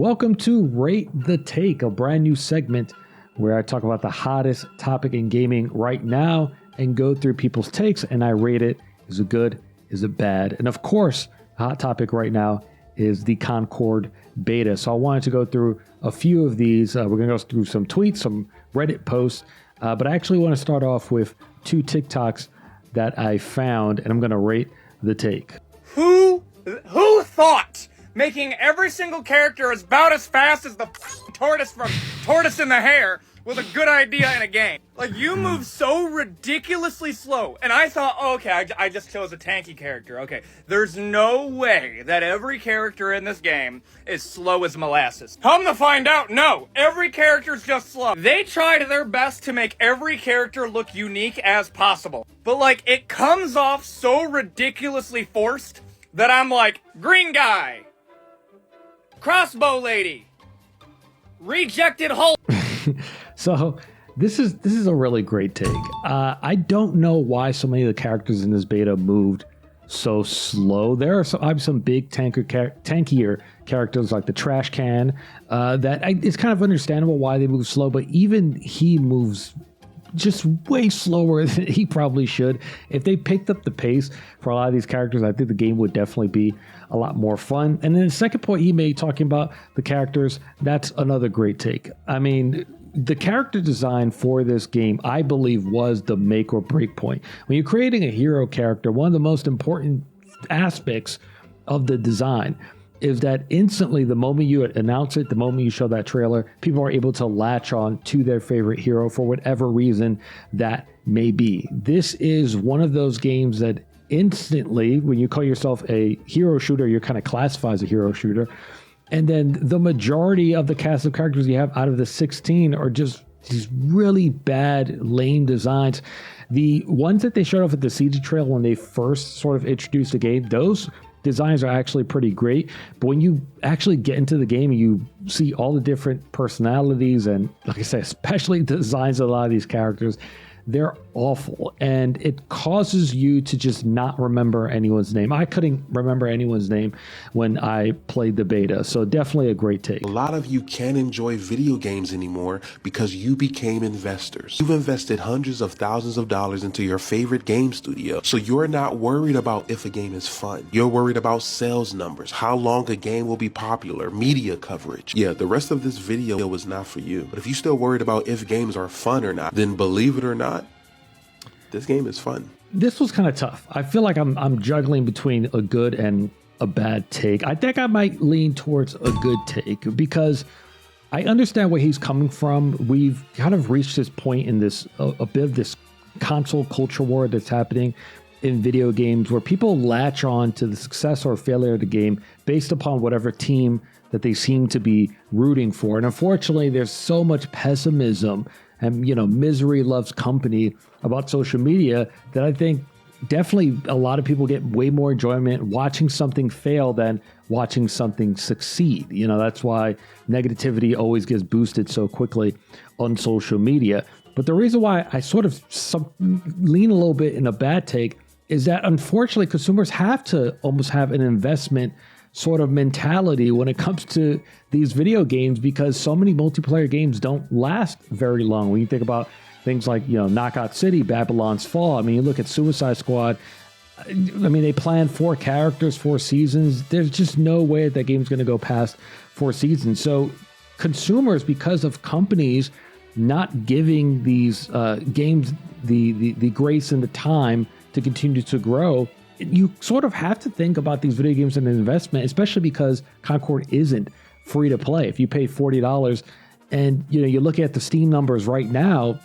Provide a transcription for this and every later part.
Welcome to Rate the Take, a brand new segment where I talk about the hottest topic in gaming right now and go through people's takes and I rate it. Is it good? Is it bad? And of course, the hot topic right now is the Concord beta. So I wanted to go through a few of these. We're going to go through some tweets, some Reddit posts, but I actually want to start off with two TikToks that I found, and I'm going to rate the take. Who thought making every single character is about as fast as the tortoise from Tortoise in the Hare was a good idea in a game? Like, you move so ridiculously slow, and I thought, oh, okay, I just chose a tanky character. Okay, there's no way that every character in this game is slow as molasses. Come to find out, no, every character's just slow. They tried their best to make every character look unique as possible, but like, it comes off so ridiculously forced that I'm like, green guy, crossbow lady, rejected Hulk. So this is a really great take. I don't know why so many of the characters in this beta moved so slow. There are some big tankier characters like the trash can it's kind of understandable why they move slow, but even he moves just way slower than he probably should. If they picked up the pace for a lot of these characters, I think the game would definitely be a lot more fun. And then the second point he made talking about the characters, that's another great take. I mean, the character design for this game, I believe, was the make or break point. When you're creating a hero character, one of the most important aspects of the design is that instantly, the moment you announce it, the moment you show that trailer, people are able to latch on to their favorite hero for whatever reason that may be. This is one of those games that instantly, when you call yourself a hero shooter, you're kind of classified as a hero shooter. And then the majority of the cast of characters you have out of the 16 are just these really bad, lame designs. The ones that they showed off at the Siege trail when they first sort of introduced the game, those designs are actually pretty great. But when you actually get into the game and you see all the different personalities and, like I said, especially the designs of a lot of these characters, they're awful, and it causes you to just not remember anyone's name. I couldn't remember anyone's name when I played the beta, so definitely a great take. A lot of you can't enjoy video games anymore because you became investors. You've invested hundreds of thousands of dollars into your favorite game studio, so you're not worried about if a game is fun. You're worried about sales numbers, how long a game will be popular, media coverage. Yeah, the rest of this video was not for you. But if you're still worried about if games are fun or not, then believe it or not, this game is fun. This was kind of tough. I feel like I'm juggling between a good and a bad take. I think I might lean towards a good take because I understand where he's coming from. We've kind of reached this point in this a bit of this console culture war that's happening in video games where people latch on to the success or failure of the game based upon whatever team that they seem to be rooting for. And unfortunately, there's so much pessimism and, misery loves company about social media that I think definitely a lot of people get way more enjoyment watching something fail than watching something succeed. That's why negativity always gets boosted so quickly on social media. But the reason why I sort of lean a little bit in a bad take is that unfortunately consumers have to almost have an investment sort of mentality when it comes to these video games because so many multiplayer games don't last very long. When you think about things like, Knockout City, Babylon's Fall, I mean, you look at Suicide Squad, I mean, they planned 4 characters, 4 seasons. There's just no way that game's going to go past 4 seasons. So consumers, because of companies not giving these games the grace and the time to continue to grow, you sort of have to think about these video games as an investment, especially because Concord isn't free to play. If you pay $40 and you look at the Steam numbers right now,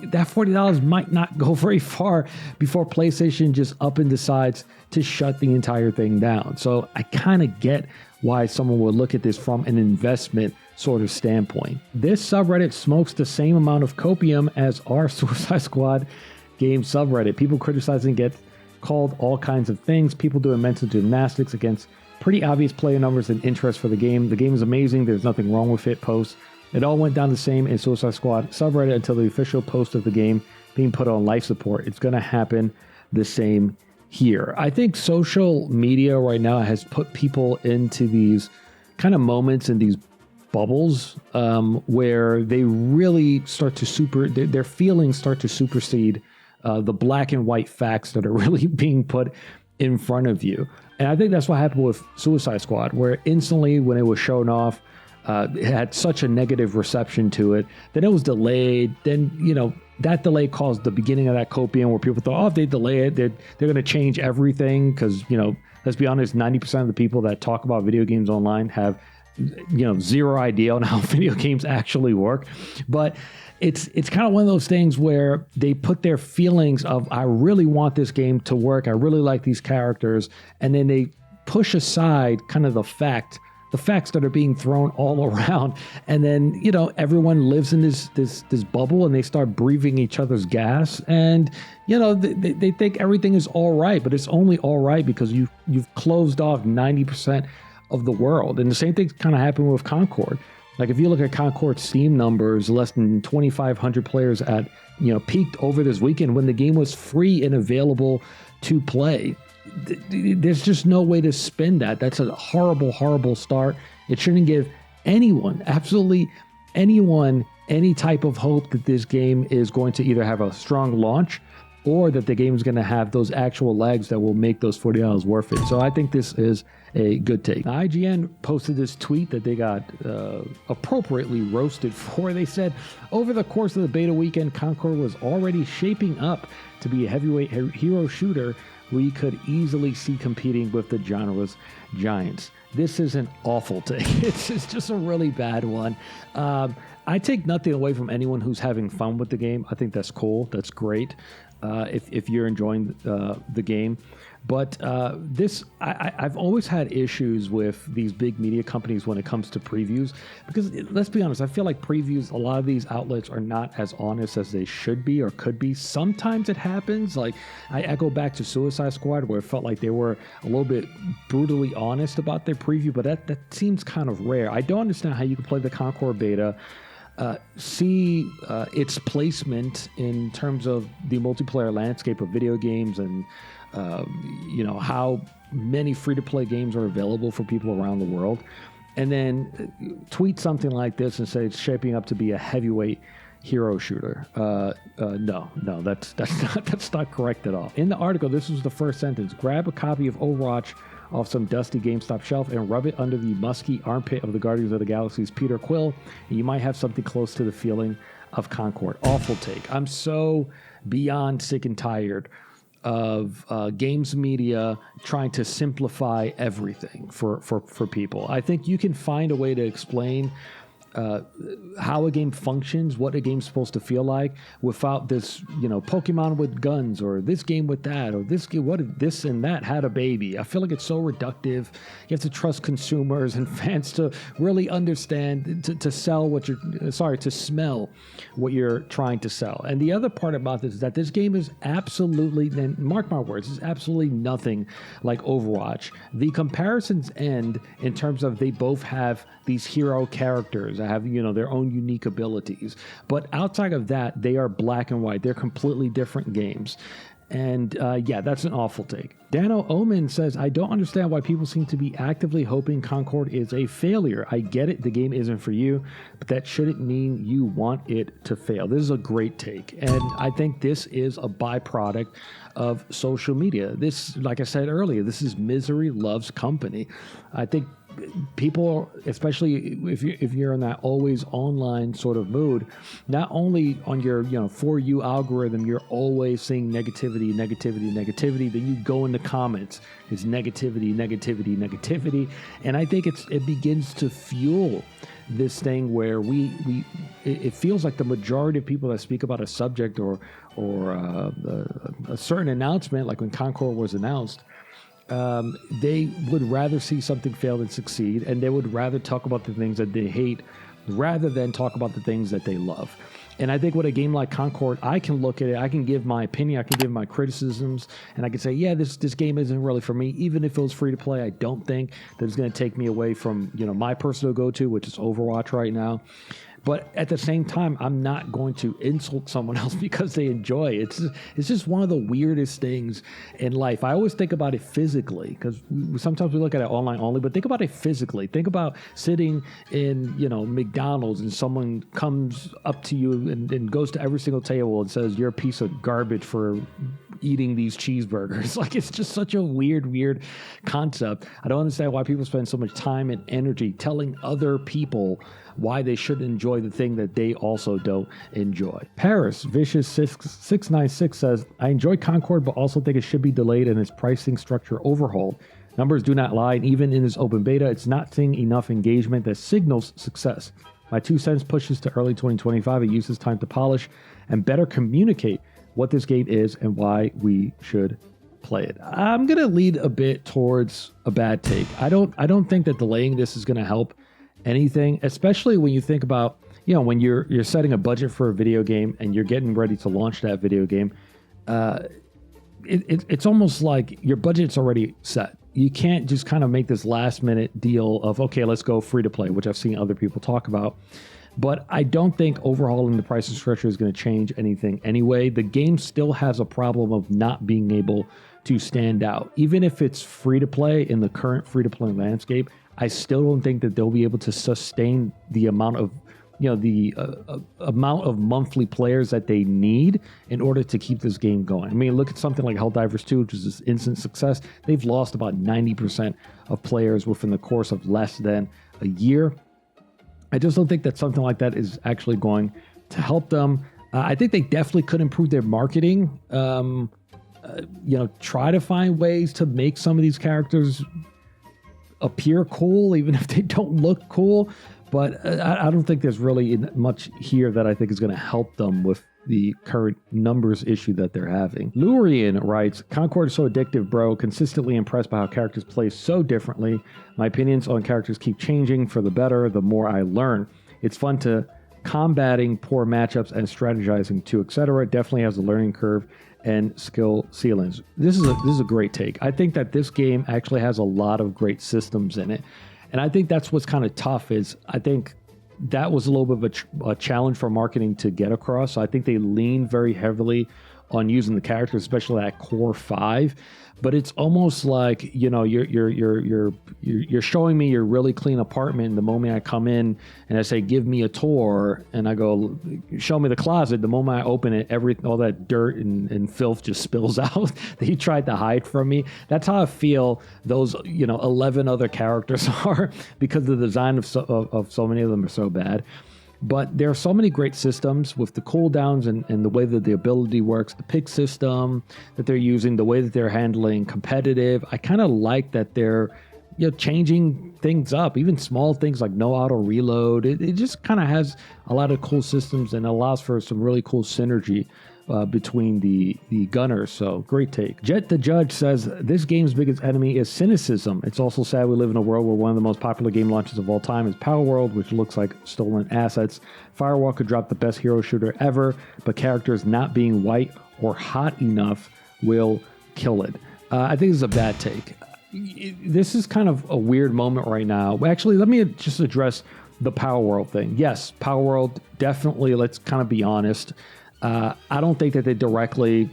that $40 might not go very far before PlayStation just up and decides to shut the entire thing down. So I kind of get why someone would look at this from an investment sort of standpoint. This subreddit smokes the same amount of copium as our Suicide Squad game subreddit. People criticizing get called all kinds of things. People doing mental gymnastics against pretty obvious player numbers and interest for the game. The game is amazing. There's nothing wrong with it. Posts. It all went down the same in Suicide Squad subreddit until the official post of the game being put on life support. It's going to happen the same here. I think social media right now has put people into these kind of moments and these bubbles where they really start to their feelings start to supersede the black and white facts that are really being put in front of you. And I think that's what happened with Suicide Squad, where instantly when it was shown off, it had such a negative reception to it. Then it was delayed. Then, that delay caused the beginning of that copium where people thought, oh, if they delay it, they're going to change everything. Because, let's be honest, 90% of the people that talk about video games online have, zero idea on how video games actually work. But it's kind of one of those things where they put their feelings of, I really want this game to work. I really like these characters. And then they push aside kind of the facts that are being thrown all around. And then, everyone lives in this bubble and they start breathing each other's gas. And, they think everything is all right, but it's only all right because you've closed off 90% of the world. And the same thing kind of happened with Concord. Like if you look at Concord's Steam numbers, less than 2,500 players at, peaked over this weekend when the game was free and available to play. There's just no way to spin that. That's a horrible, horrible start. It shouldn't give anyone, absolutely anyone, any type of hope that this game is going to either have a strong launch or that the game is going to have those actual legs that will make those $40 worth it. So I think this is a good take. Now, IGN posted this tweet that they got appropriately roasted for. They said, over the course of the beta weekend, Concord was already shaping up to be a heavyweight hero shooter we could easily see competing with the genre's giants. This is an awful take. It's just a really bad one. I take nothing away from anyone who's having fun with the game. I think that's cool. That's great if you're enjoying the game. But I've always had issues with these big media companies when it comes to previews, because let's be honest, I feel like previews, a lot of these outlets are not as honest as they should be or could be. Sometimes it happens. Like I echo back to Suicide Squad, where it felt like they were a little bit brutally honest about their preview, but that seems kind of rare. I don't understand how you can play the Concord beta, see its placement in terms of the multiplayer landscape of video games and how many free-to-play games are available for people around the world, and then tweet something like this and say it's shaping up to be a heavyweight hero shooter. No, that's not correct at all. In the article, this was the first sentence: grab a copy of Overwatch off some dusty GameStop shelf and rub it under the musky armpit of the Guardians of the Galaxy's Peter Quill, and you might have something close to the feeling of Concord. Awful take. I'm so beyond sick and tired of games media trying to simplify everything for people. I think you can find a way to explain how a game functions, what a game's supposed to feel like, without this, Pokemon with guns, or this game with that, or this game, what if this and that had a baby. I feel like it's so reductive. You have to trust consumers and fans to really understand, to smell what you're trying to sell. And the other part about this is that this game is absolutely, and mark my words, is absolutely nothing like Overwatch. The comparisons end in terms of they both have these hero characters that have, their own unique abilities. But outside of that, they are black and white. They're completely different games. And that's an awful take. Dano Omen says, I don't understand why people seem to be actively hoping Concord is a failure. I get it, the game isn't for you, but that shouldn't mean you want it to fail. This is a great take. And I think this is a byproduct of social media. This, like I said earlier, this is misery loves company. I think people, especially if you're in that always online sort of mood, not only on your For You algorithm, you're always seeing negativity, then you go in the comments, it's negativity, and I think it begins to fuel this thing where it feels like the majority of people that speak about a subject or a certain announcement, like when Concord was announced, they would rather see something fail than succeed, and they would rather talk about the things that they hate rather than talk about the things that they love. And I think with a game like Concord, I can look at it, I can give my opinion, I can give my criticisms, and I can say, yeah, this game isn't really for me. Even if it was free to play, I don't think that it's going to take me away from my personal go-to, which is Overwatch right now. But at the same time, I'm not going to insult someone else because they enjoy it. It's just one of the weirdest things in life. I always think about it physically, because sometimes we look at it online only, but think about it physically. Think about sitting in, McDonald's, and someone comes up to you and goes to every single table and says, "You're a piece of garbage for eating these cheeseburgers." Like, it's just such a weird concept. I don't understand why people spend so much time and energy telling other people why they should enjoy the thing that they also don't enjoy. Paris Vicious 696 says, "I enjoy Concord, but also think it should be delayed and its pricing structure overhauled. Numbers do not lie, and even in this open beta, it's not seeing enough engagement that signals success. My 2 cents pushes to early 2025. It uses time to polish and better communicate what this game is and why we should play it." I'm gonna lead a bit towards a bad take. I don't think that delaying this is gonna help anything, especially when you think about, when you're setting a budget for a video game and you're getting ready to launch that video game. It's almost like your budget's already set. You can't just kind of make this last minute deal of, okay, let's go free to play, which I've seen other people talk about. But I don't think overhauling the pricing structure is going to change anything anyway. The game still has a problem of not being able to stand out. Even if it's free to play in the current free to play landscape, I still don't think that they'll be able to sustain the amount of, amount of monthly players that they need in order to keep this game going. I mean, look at something like Helldivers 2, which is this instant success. They've lost about 90% of players within the course of less than a year. I just don't think that something like that is actually going to help them. I think they definitely could improve their marketing. Try to find ways to make some of these characters appear cool, even if they don't look cool. But I don't think there's really much here that I think is going to help them with the current numbers issue that they're having. Lurian writes, "Concord is so addictive, bro. Consistently impressed by how characters play so differently. My opinions on characters keep changing for the better the more I learn. It's fun to combating poor matchups and strategizing too, etc. Definitely has a learning curve and skill ceilings." This is a great take. I think that this game actually has a lot of great systems in it. And I think that's what's kind of tough is I think that was a little bit of a challenge for marketing to get across. So I think they lean very heavily on using the characters, especially that core 5. But it's almost like, you're showing me your really clean apartment. The moment I come in and I say, "Give me a tour," and I go, "Show me the closet," the moment I open it, all that dirt and filth just spills out that you tried to hide from me. That's how I feel those 11 other characters are, because the design of so many of them are so bad. But there are so many great systems with the cooldowns and the way that the ability works, the pick system that they're using, the way that they're handling competitive. I kind of like that they're changing things up, even small things like no auto reload. It just kind of has a lot of cool systems and allows for some really cool synergy between the gunners. So great take. Jet the Judge says, "This game's biggest enemy is cynicism. It's also sad we live in a world where one of the most popular game launches of all time is Power World, which looks like stolen assets. Firewall could drop the best hero shooter ever, but characters not being white or hot enough will kill it." I think this is a bad take. This is kind of a weird moment right now. Actually, let me just address the Power World thing. Yes, Power World, definitely, let's kind of be honest. I don't think that they directly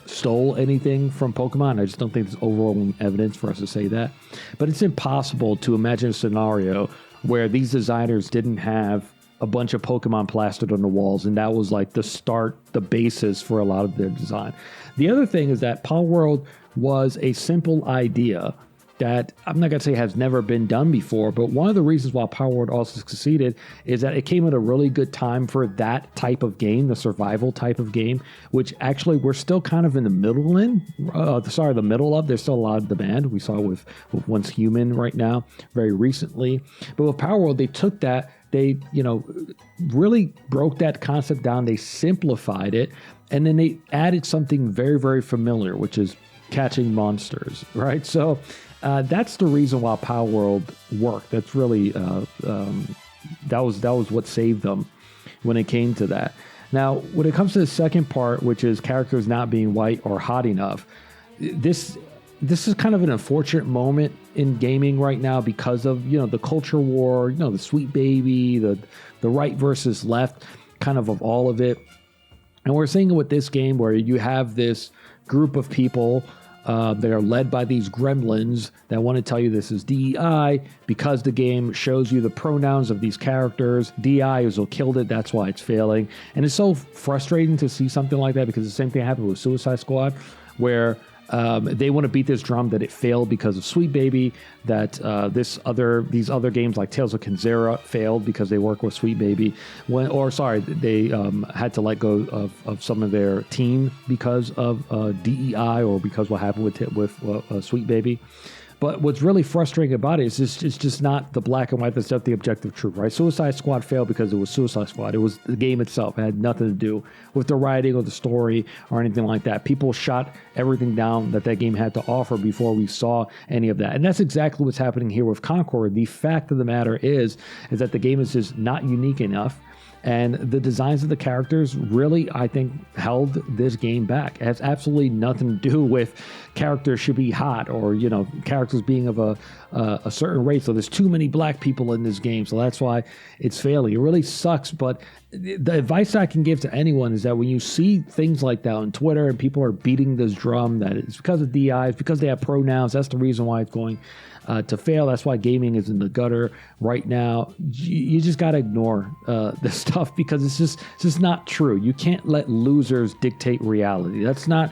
stole anything from Pokemon. I just don't think there's overwhelming evidence for us to say that. But it's impossible to imagine a scenario where these designers didn't have a bunch of Pokemon plastered on the walls, and that was like the basis for a lot of their design. The other thing is that Power World was a simple idea that I'm not going to say has never been done before, but one of the reasons why Power World also succeeded is that it came at a really good time for that type of game, the survival type of game, which actually we're still kind of in the middle of. There's still a lot of demand. We saw with Once Human right now, very recently. But with Power World, they took that, they really broke that concept down, they simplified it, and then they added something very, very familiar, which is catching monsters, right? So that's the reason why Power World worked. That's really that was what saved them when it came to that. Now, when it comes to the second part, which is characters not being white or hot enough, this this is kind of an unfortunate moment in gaming right now because of, you know, the culture war, you know, the sweet baby, the right versus left, kind of all of it. And we're seeing it with this game where you have this group of people that are led by these gremlins that want to tell you this is DEI because the game shows you the pronouns of these characters. DEI is what killed it. That's why it's failing. And it's so frustrating to see something like that because the same thing happened with Suicide Squad, where they want to beat this drum that it failed because of Sweet Baby, that these other games like Tales of Kenzera failed because they work with Sweet Baby. They had to let go of some of their team because of DEI or because what happened with Sweet Baby. But what's really frustrating about it is it's just not the black and white. That's not the objective truth, right? Suicide Squad failed because it was Suicide Squad. It was the game itself. It had nothing to do with the writing or the story or anything like that. People shot everything down that game had to offer before we saw any of that. And that's exactly what's happening here with Concord. The fact of the matter is that the game is just not unique enough. And the designs of the characters really, I think, held this game back. It has absolutely nothing to do with characters should be hot or, you know, characters being of a certain race. So there's too many black people in this game, so that's why it's failing. It really sucks, but the advice I can give to anyone is that when you see things like that on Twitter and people are beating this drum that it's because of DI, it's because they have pronouns, that's the reason why it's going to fail. That's why gaming is in the gutter right now. You just got to ignore this stuff because it's just not true. You can't let losers dictate reality. That's not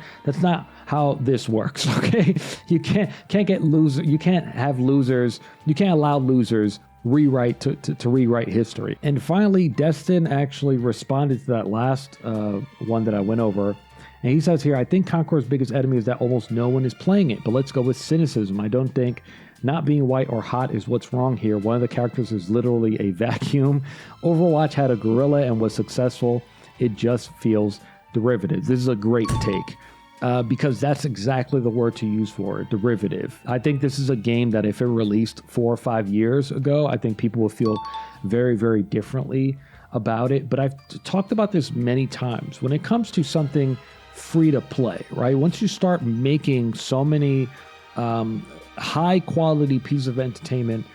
how this works. Okay, you can't get loser. You can't have losers. You can't allow losers rewrite to rewrite history. And finally, Destin actually responded to that last one that I went over. And he says here, I think Concord's biggest enemy is that almost no one is playing it. But let's go with cynicism. I don't think not being white or hot is what's wrong here. One of the characters is literally a vacuum. Overwatch had a gorilla and was successful. It just feels derivative. This is a great take because that's exactly the word to use for it, derivative. I think this is a game that if it released 4 or 5 years ago, I think people will feel very, very differently about it. But I've talked about this many times. When it comes to something free to play, right? Once you start making so many high quality piece of entertainment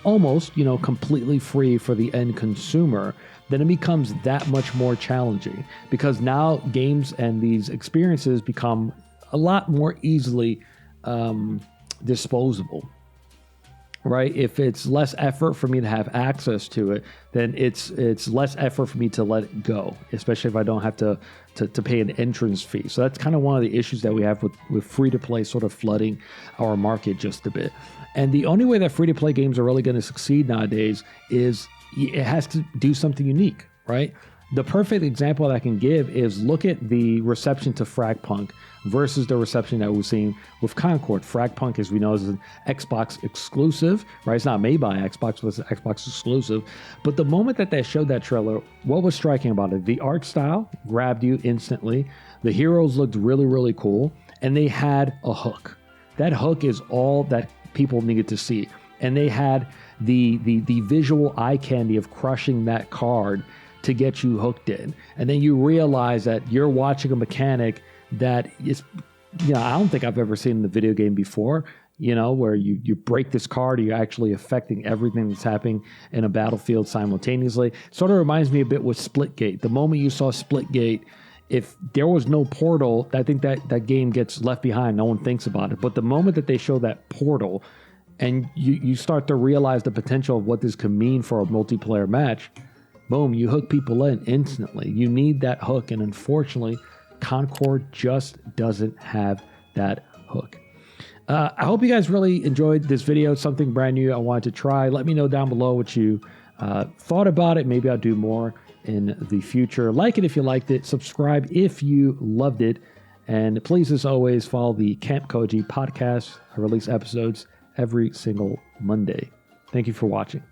almost, you know, completely free for the end consumer, then it becomes that much more challenging because now games and these experiences become a lot more easily disposable, right? If it's less effort for me to have access to it, then it's less effort for me to let it go, especially if I don't have to pay an entrance fee. So that's kind of one of the issues that we have with free-to-play sort of flooding our market just a bit. And the only way that free-to-play games are really going to succeed nowadays is it has to do something unique, right? The perfect example that I can give is look at the reception to Fragpunk versus the reception that we've seen with Concord. Fragpunk, as we know, is an Xbox exclusive, right? It's not made by Xbox, but it's an Xbox exclusive. But the moment that they showed that trailer, what was striking about it? The art style grabbed you instantly. The heroes looked really, really cool. And they had a hook. That hook is all that people needed to see. And they had the visual eye candy of crushing that card to get you hooked in. And then you realize that you're watching a mechanic that is, you know, I don't think I've ever seen in the video game before, you know, where you break this card, you're actually affecting everything that's happening in a battlefield simultaneously. Sort of reminds me a bit with Splitgate. The moment you saw Splitgate, if there was no portal, I think that game gets left behind. No one thinks about it. But the moment that they show that portal and you start to realize the potential of what this could mean for a multiplayer match, boom, you hook people in instantly. You need that hook, and unfortunately, Concord just doesn't have that hook. I hope you guys really enjoyed this video. It's something brand new I wanted to try. Let me know down below what you thought about it. Maybe I'll do more in the future. Like it if you liked it. Subscribe if you loved it. And please, as always, follow the Camp Koji podcast. I release episodes every single Monday. Thank you for watching.